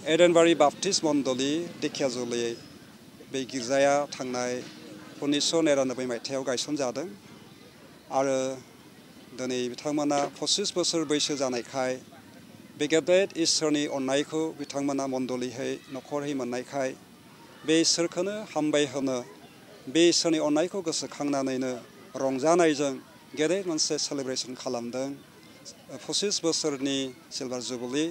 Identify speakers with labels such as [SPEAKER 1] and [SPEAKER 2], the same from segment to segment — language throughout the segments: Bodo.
[SPEAKER 1] एडेनबारि बाप्टिस्ट मण्डली धेकियाजुलि बे गिर्जाया थांनाय 1999 मायथाइयाव गायसनजादों आरो दिनै बिथांमोना 25 बोसोर बैसो जानायखाय बे गेदेर इसोरनि अननायखौ बिथांमोना मण्डलीहै नखरहै मोननायखाय बे इसोरखौनो हामबाय होनो बे इसोरनि अननायखौ गोसोखांनानैनो रंजानायजों गेदेर मोनसे सेलिब्रेसन खालामदों 25 बोसोरनि सिलभार जुबली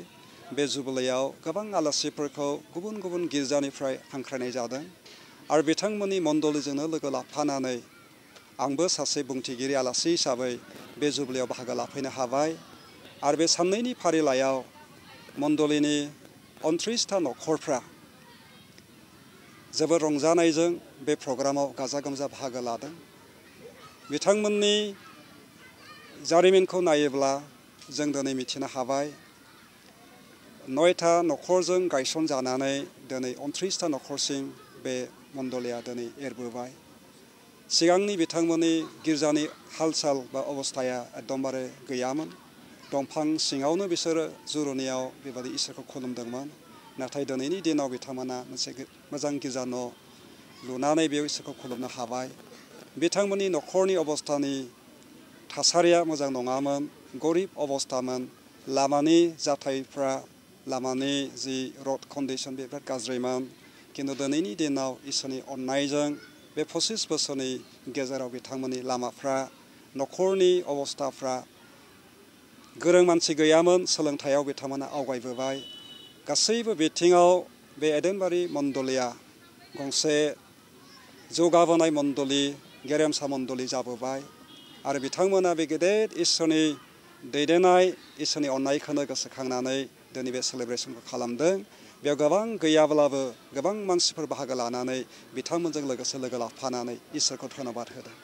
[SPEAKER 1] बे जुबलीयाव गोबां आलासिफोरखौ गुबुन गुबुन गिर्जानिफ्राय हांख्रायनाय जादों आरो बिथांमोननि मण्डलीजोंनो लोगो लाफानानै आंबो सासे बुंथिगिरि आलासि हिसाबै बे जुबलीयाव बाहागो लाफैनो हाबाय आरो बे साननैनि फारिलाइयाव मण्डलीनि 29था नखरफ्रा जोबोद रंजानायजों बे प्रग्रामाव गाजा गोमजा बाहागो लादों बिथांमोननि जारिमिनखौ नायोब्ला जों दिनै मिथिनो हाबाय 9था नखरजों गायसनजानानै दिनै 29था नखरसिम बे मण्डलीया दिनै एरबोबाय सिगांनि बिथांमोननि गिर्जानि हाल-साल बा अबस्थाया एकदमबारे गैयामोन दंफां सिङावनो बिसोरो जुरुनियाव बेबायदि इसोरखौ खुलुमदोंमोन नाथाय दिनैनि दिनाव बिथांमोना मोनसे मोजां गिर्जा न' लुनानै बेयाव इसोरखौ खुलुमनो हाबाय बिथांमोननि नखरनि अबस्थानि थासारिया मोजां नङामोन गरिब अबस्थामोन लामानि जाथायफ्रा लामानि जि रड कन्डिशन बे बिराद गाज्रिमोन किन्तु दिनैनि दिनाव इसोरनि अननायजों बे 25 बोसोरनि गेजेराव बिथांमोननि लामाफ्रा नखरनि अबस्थाफ्रा गोरों मानसि गैयामोन सोलोंथायाव बिथांमोना आवगायबोबाय गासैबो बिथिङाव बे एडेनबारि मण्डलीया गंसे जौगाबोनाय मण्डली गेरेमसा मण्डली जाबोबाय आरो बिथांमोना बे गेदेर इसोरनि दैदेननाय इसोरनि अननायखौनो गोसोखांनानै दिनै बे सेलिब्रेसनखौ खालामदों बेयाव गोबां गैयाब्लाबो गोबां मानसिफोर बाहागो लानानै बिथांमोनजों लोगोसे लोगो लाफानानै इसोरखौ धन्यबाद होदों।